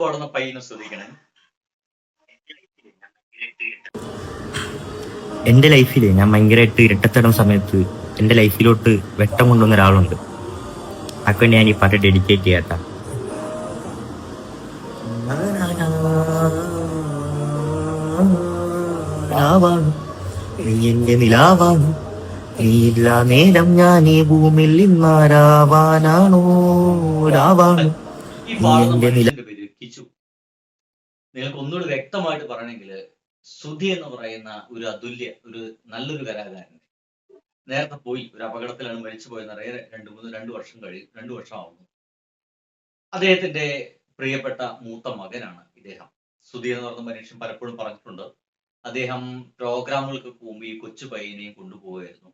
പാടുന്ന പയ്യനെ ശ്രദ്ധിക്കണേ. എന്റെ ലൈഫില് ഞാൻ ഭയങ്കരമായിട്ട് ഇരട്ടത്തരം സമയത്ത് എന്റെ ലൈഫിലോട്ട് വെട്ടം കൊണ്ടുവന്ന ഒരാളുണ്ട്. അതൊക്കെ ഞാൻ ഈ പാട്ട് ഡെഡിക്കേറ്റ് ചെയ്യാത്ത. നീ എന്റെ നിലാവാണ്, നീയില്ല നേരം ഞാൻ ഈ ഭൂമിയിൽ ഇന്നാരാവാനാണോ രാവാണ്. ഈ പാടുന്ന മനുഷ്യന്റെ പേര് കിച്ചു. നിങ്ങൾക്ക് ഒന്നുകൂടി വ്യക്തമായിട്ട് പറയണമെങ്കിൽ സുധി എന്ന് പറയുന്ന ഒരു ഒരു നല്ലൊരു കലാകാരൻ നേരത്തെ പോയി, ഒരു അപകടത്തിലാണ് മരിച്ചു പോയെന്നറിയ. രണ്ട് വർഷം ആവുന്നു. അദ്ദേഹത്തിന്റെ പ്രിയപ്പെട്ട മൂത്ത മകനാണ് ഇദ്ദേഹം. സുധി എന്ന് പറഞ്ഞ മനുഷ്യൻ പലപ്പോഴും പറഞ്ഞിട്ടുണ്ട്, അദ്ദേഹം പ്രോഗ്രാമുകൾക്ക് പോകുമ്പോൾ ഈ കൊച്ചു പയ്യനെയും കൊണ്ടുപോകുമായിരുന്നു.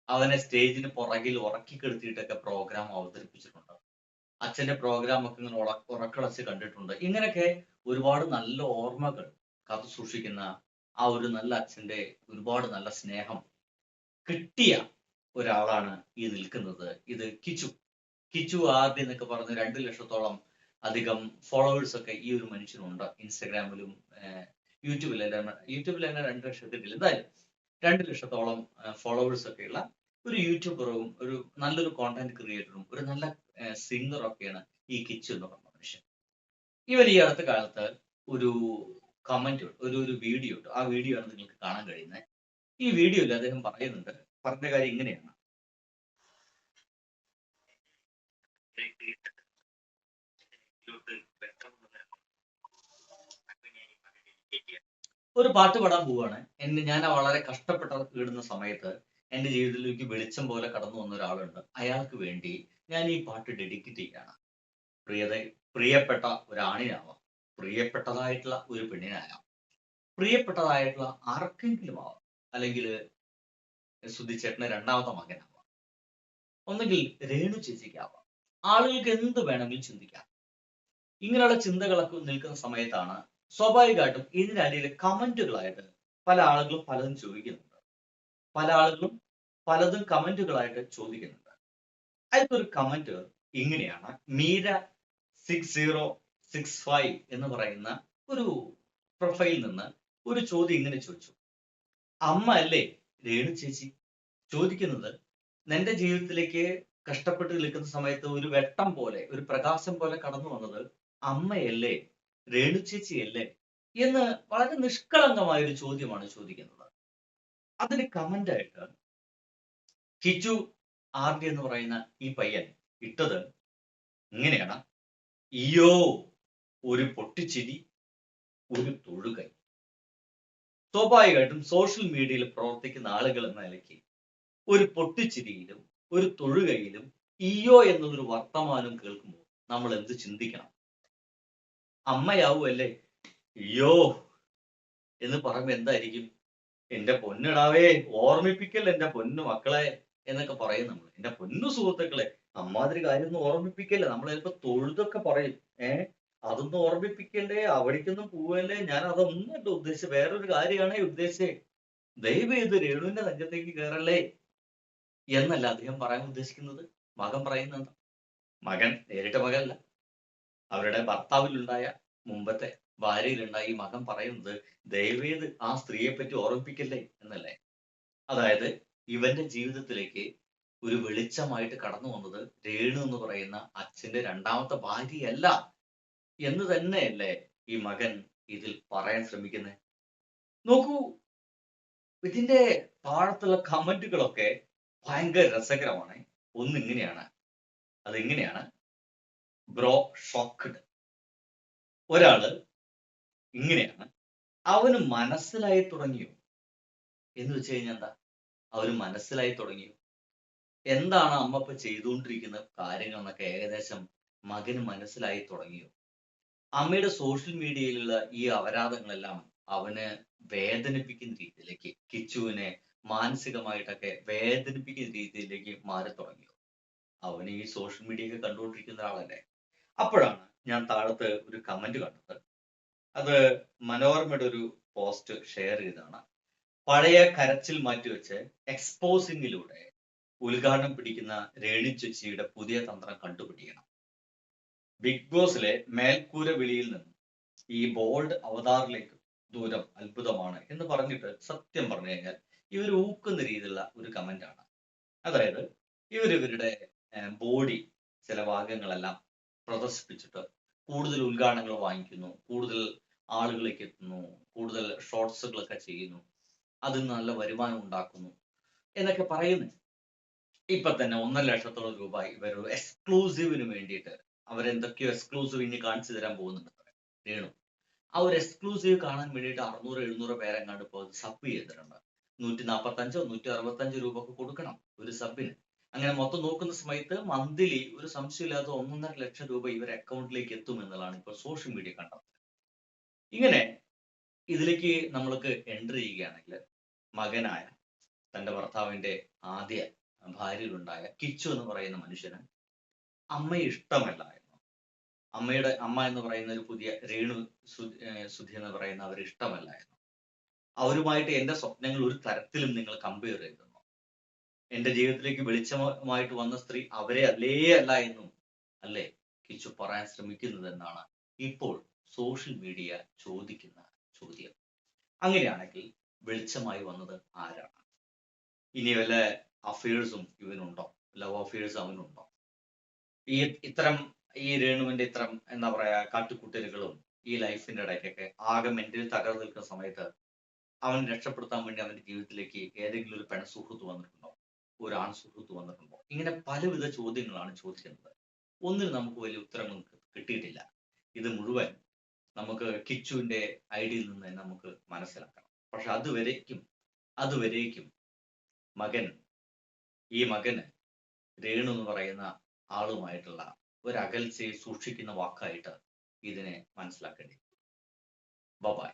അവനെ സ്റ്റേജിന് പുറകിൽ ഉറക്കിക്കെടുത്തിയിട്ടൊക്കെ പ്രോഗ്രാം അവതരിപ്പിച്ചിട്ടുണ്ട്. അച്ഛന്റെ പ്രോഗ്രാം ഒക്കെ ഇങ്ങനെ ഉറക്കളച്ച് കണ്ടിട്ടുണ്ട്. ഇങ്ങനെയൊക്കെ ഒരുപാട് നല്ല ഓർമ്മകൾ കാത്തു സൂക്ഷിക്കുന്ന ആ ഒരു നല്ല അച്ഛന്റെ ഒരുപാട് നല്ല സ്നേഹം കിട്ടിയ ഒരാളാണ് ഈ നിൽക്കുന്നത്. ഇത് കിച്ചു ആദ്യം എന്നൊക്കെ പറഞ്ഞ് 2 ലക്ഷത്തോളം അധികം ഫോളോവേഴ്സ് ഒക്കെ ഈ ഒരു മനുഷ്യനുണ്ട്. ഇൻസ്റ്റഗ്രാമിലും യൂട്യൂബിലെല്ലാം 2 ലക്ഷത്തിട്ടില്ല, എന്തായാലും 2 ലക്ഷത്തോളം ഫോളോവേഴ്സ് ഒക്കെയുള്ള ഒരു യൂട്യൂബറും ഒരു നല്ലൊരു കോണ്ടന്റ് ക്രിയേറ്ററും ഒരു നല്ല സിംഗറും ഒക്കെയാണ് ഈ കിച്ചു എന്ന് പറഞ്ഞ മനുഷ്യൻ. ഇവർ ഈ അടുത്ത കാലത്ത് ഒരു കമന്റ്, ഒരു വീഡിയോ ഉണ്ട്. ആ വീഡിയോ ആണ് നിങ്ങൾക്ക് കാണാൻ കഴിയുന്നത്. ഈ വീഡിയോയിൽ അദ്ദേഹം പറഞ്ഞ കാര്യം ഇങ്ങനെയാണ്. ഒരു പാട്ട് പാടാൻ പോവാണ്. ഞാൻ വളരെ കഷ്ടപ്പെട്ട ഇടുന്ന സമയത്ത് എന്റെ ജീവിതത്തിലേക്ക് വെളിച്ചം പോലെ കടന്നു വന്ന ഒരാളുണ്ട്. അയാൾക്ക് വേണ്ടി ഞാൻ ഈ പാട്ട് ഡെഡിക്കേറ്റ് ചെയ്യാണ്. പ്രിയപ്പെട്ട ഒരാണിനാവാം, പ്രിയപ്പെട്ടതായിട്ടുള്ള ഒരു പെണ്ണിനാവാം, പ്രിയപ്പെട്ടതായിട്ടുള്ള ആർക്കെങ്കിലും ആവാം, അല്ലെങ്കിൽ സുധിച്ചേട്ടന് 2ാമത്തെ മകനാവാം, ഒന്നുകിൽ രേണു ചേച്ചിക്കാവാം. ആളുകൾക്ക് എന്ത് വേണമെങ്കിലും ചിന്തിക്കാം. ഇങ്ങനെയുള്ള ചിന്തകളൊക്കെ നിൽക്കുന്ന സമയത്താണ് സ്വാഭാവികമായിട്ടും ഇതിനടിയിൽ കമന്റുകളായിട്ട് പല ആളുകളും പലതും ചോദിക്കുന്നുണ്ട്. പല ആളുകളും പലതും കമന്റുകളായിട്ട് ചോദിക്കുന്നുണ്ട്. അതിലൊരു കമന്റ് ഇങ്ങനെയാണ്. മീര 6065 എന്ന് പറയുന്ന ഒരു പ്രൊഫൈലിൽ നിന്ന് ഒരു ചോദ്യം ഇങ്ങനെ ചോദിച്ചു. അമ്മ അല്ലേ രേണു ചേച്ചി? ചോദിക്കുന്നത്, നിന്റെ ജീവിതത്തിലേക്ക് കഷ്ടപ്പെട്ട് നിൽക്കുന്ന സമയത്ത് ഒരു വെട്ടം പോലെ, ഒരു പ്രകാശം പോലെ കടന്നു വന്നത് അമ്മയല്ലേ, രേണു ചേച്ചിയല്ലേ എന്ന് വളരെ നിഷ്കളങ്കമായ ഒരു ചോദ്യമാണ് ചോദിക്കുന്നത്. അതിന് കമന്റായിട്ട് കിച്ചു RD എന്ന് പറയുന്ന ഈ പയ്യൻ ഇട്ടത് ഇങ്ങനെയാണ്. അയ്യോ, ഒരു പൊട്ടിച്ചിരി, ഒരു തൊഴുകൈ. സ്വാഭാവികമായിട്ടും സോഷ്യൽ മീഡിയയിൽ പ്രവർത്തിക്കുന്ന ആളുകൾ എന്ന നിലയ്ക്ക് ഒരു പൊട്ടിച്ചിരിയിലും ഒരു തൊഴുകയിലും ഇയ്യോ എന്നുള്ളൊരു വർത്തമാനം കേൾക്കുമ്പോൾ നമ്മൾ എന്ത് ചിന്തിക്കണം? അമ്മയാവുമല്ലേ അയ്യോ എന്ന് പറയുമ്പോൾ എന്തായിരിക്കും? എന്റെ പൊന്നിടാവേ, ഓർമ്മിപ്പിക്കൽ എന്റെ പൊന്നു മക്കളെ എന്നൊക്കെ പറയും നമ്മൾ. എന്റെ പൊന്നു സുഹൃത്തുക്കളെ, അമ്മാതിരി കാര്യം ഒന്നും ഓർമ്മിപ്പിക്കല്ലേ. നമ്മൾ ചിലപ്പോ തൊഴുതൊക്കെ പറയും, അതൊന്നും ഓർമ്മിപ്പിക്കല്ലേ, അവിടേക്കൊന്നും പോവല്ലേ, ഞാൻ അതൊന്നും ഉദ്ദേശിച്ചത്, വേറൊരു കാര്യമാണേ ഉദ്ദേശിച്ചേ, ദയവ് ചെയ്ത് രേണുവിന്റെ നെഞ്ചത്തേക്ക് കയറല്ലേ എന്നല്ല അദ്ദേഹം പറയാൻ ഉദ്ദേശിക്കുന്നത്. മകൻ പറയുന്നത്, മകൻ നേരിട്ട മകനല്ല, അവരുടെ ഭർത്താവിലുണ്ടായ, മുമ്പത്തെ ഭാര്യയിലുണ്ടായ ഈ മകൻ പറയുന്നത് ദയവേത് ആ സ്ത്രീയെ പറ്റി ഓർമ്മിപ്പിക്കല്ലേ എന്നല്ലേ. അതായത് ഇവന്റെ ജീവിതത്തിലേക്ക് ഒരു വെളിച്ചമായിട്ട് കടന്നു വന്നത് രേണു എന്ന് പറയുന്ന അച്ഛന്റെ 2ാമത്തെ ഭാര്യയല്ല എന്ന് തന്നെയല്ലേ ഈ മകൻ ഇതിൽ പറയാൻ ശ്രമിക്കുന്നത്. നോക്കൂ, ഇതിന്റെ താഴത്തുള്ള കമന്റുകളൊക്കെ ഭയങ്കര രസകരമാണ്. ഒന്നിങ്ങനെയാണ്, അതെങ്ങനെയാണ്, ബ്രോ ഷോക്ക്ഡ്. ഒരാള് ഇങ്ങനെയാണ്, അവന് മനസ്സിലായി തുടങ്ങിയോ എന്ന് വെച്ച് കഴിഞ്ഞാൽ എന്താ? അവന് മനസ്സിലായി തുടങ്ങിയോ? എന്താണ് അമ്മ ഇപ്പൊ ചെയ്തുകൊണ്ടിരിക്കുന്ന കാര്യങ്ങൾ എന്നൊക്കെ ഏകദേശം മകന് മനസ്സിലായി തുടങ്ങിയോ? അമ്മയുടെ സോഷ്യൽ മീഡിയയിലുള്ള ഈ അപരാധങ്ങളെല്ലാം അവന് വേദനിപ്പിക്കുന്ന രീതിയിലേക്ക്, കിച്ചുവിനെ മാനസികമായിട്ടൊക്കെ വേദനിപ്പിക്കുന്ന രീതിയിലേക്ക് മാറി തുടങ്ങിയോ? അവന് ഈ സോഷ്യൽ മീഡിയ ഒക്കെ കണ്ടുകൊണ്ടിരിക്കുന്ന ആളല്ലേ. അപ്പോഴാണ് ഞാൻ താഴത്ത് ഒരു കമന്റ് കണ്ടത്. അത് മനോരമയുടെ ഒരു പോസ്റ്റ് ഷെയർ ചെയ്തതാണ്. പഴയ കരച്ചിൽ മാറ്റിവെച്ച് എക്സ്പോസിംഗിലൂടെ ഉദ്ഘാടനം പിടിക്കുന്ന രേണു ചേച്ചിയുടെ പുതിയ തന്ത്രം കണ്ടുപിടിക്കണം. ബിഗ് ബോസിലെ മേൽക്കൂര വിളിയിൽ നിന്ന് ഈ ബോൾഡ് അവതാറിലേക്ക് ദൂരം അത്ഭുതമാണ് എന്ന് പറഞ്ഞിട്ട് സത്യം പറഞ്ഞു കഴിഞ്ഞാൽ ഇവർ ഊക്കുന്ന രീതിയിലുള്ള ഒരു കമന്റ് ആണ്. അതായത് ഇവരുടെ ബോഡി ചില ഭാഗങ്ങളെല്ലാം പ്രദർശിപ്പിച്ചിട്ട് കൂടുതൽ ഉദ്ഘാടനങ്ങൾ വാങ്ങിക്കുന്നു, കൂടുതൽ ആളുകളിലേക്ക് എത്തുന്നു, കൂടുതൽ ഷോർട്സുകളൊക്കെ ചെയ്യുന്നു, അതിൽ നിന്ന് നല്ല വരുമാനം ഉണ്ടാക്കുന്നു എന്നൊക്കെ പറയുന്നു. ഇപ്പൊ തന്നെ 1,50,000 രൂപ ഇവരൊരു എക്സ്ക്ലൂസീവിന് വേണ്ടിയിട്ട് അവരെന്തൊക്കെയോ എക്സ്ക്ലൂസീവ് ഇനി കാണിച്ചു തരാൻ പോകുന്നുണ്ട് രേണു. ആ ഒരു എക്സ്ക്ലൂസീവ് കാണാൻ വേണ്ടിയിട്ട് 600-700 പേരെങ്ങാണ്ട് ഇപ്പോൾ സബ് ചെയ്തിട്ടുണ്ട്. 145-165 രൂപ ഒക്കെ കൊടുക്കണം ഒരു സബിന്. അങ്ങനെ മൊത്തം നോക്കുന്ന സമയത്ത് മന്ത്ലി ഒരു സംശയമില്ലാത്ത 1.5 ലക്ഷം രൂപ ഇവരുടെ അക്കൗണ്ടിലേക്ക് എത്തും എന്നുള്ളതാണ് ഇപ്പോൾ സോഷ്യൽ മീഡിയ കണ്ടത്. ഇങ്ങനെ ഇതിലേക്ക് നമ്മൾക്ക് എൻട്രി ചെയ്യുകയാണെങ്കിൽ മകനായ തന്റെ ഭർത്താവിന്റെ ആദ്യ ഭാര്യയിലുണ്ടായ കിച്ചു എന്ന് പറയുന്ന മനുഷ്യന് അമ്മയെ ഇഷ്ടമല്ലായിരുന്നു. അമ്മയുടെ അമ്മ എന്ന് പറയുന്ന ഒരു പുതിയ രേണു സുധി എന്ന് പറയുന്ന അവർ ഇഷ്ടമല്ലായിരുന്നു. അവരുമായിട്ട് എന്റെ സ്വപ്നങ്ങൾ ഒരു തരത്തിലും നിങ്ങൾ കമ്പയർ ചെയ്തെന്നോ, എന്റെ ജീവിതത്തിലേക്ക് വെളിച്ചമായിട്ട് വന്ന സ്ത്രീ അവരെ അല്ല എന്നും അല്ലേ കിച്ചു പറയാൻ ശ്രമിക്കുന്നത് എന്നാണ് ഇപ്പോൾ സോഷ്യൽ മീഡിയ ചോദിക്കുന്ന ചോദ്യം. അങ്ങനെയാണെങ്കിൽ വെളിച്ചമായി വന്നത് ആരാണ്? ഇനി വല്ല അഫയേഴ്സും ഇവനുണ്ടോ? Love affairs അവനുണ്ടോ? ഇത്തരം ഈ രേണുവിന്റെ ഇത്തരം എന്താ പറയാ കാട്ടുകൂട്ടലുകളും ഈ ലൈഫിന്റെ ഇടയ്ക്കൊക്കെ ആകെ മെന്റലി തകർന്നു നിൽക്കുന്ന സമയത്ത് അവൻ രക്ഷപ്പെടുത്താൻ വേണ്ടി അവന്റെ ജീവിതത്തിലേക്ക് ഏതെങ്കിലും ഒരു പെൺസുഹൃത്ത് വന്നിട്ടുണ്ടോ? ഒരു ആൺ സുഹൃത്ത് വന്നിട്ടുണ്ടോ? ഇങ്ങനെ പലവിധ ചോദ്യങ്ങളാണ് ചോദിക്കുന്നത്. ഒന്നിനും നമുക്ക് വലിയ ഉത്തരങ്ങൾ കിട്ടിയിട്ടില്ല. ഇത് മുഴുവൻ നമുക്ക് കിച്ചുവിന്റെ ഐഡിയിൽ നിന്ന് തന്നെ നമുക്ക് മനസ്സിലാക്കണം. പക്ഷെ അതുവരേക്കും ഈ മകന് രേണു എന്ന് പറയുന്ന ആളുമായിട്ടുള്ള ഒരു അകൽച്ചയെ സൂക്ഷിക്കുന്ന വാക്കായിട്ട് ഇതിനെ മനസ്സിലാക്കേണ്ടി. ബൈ.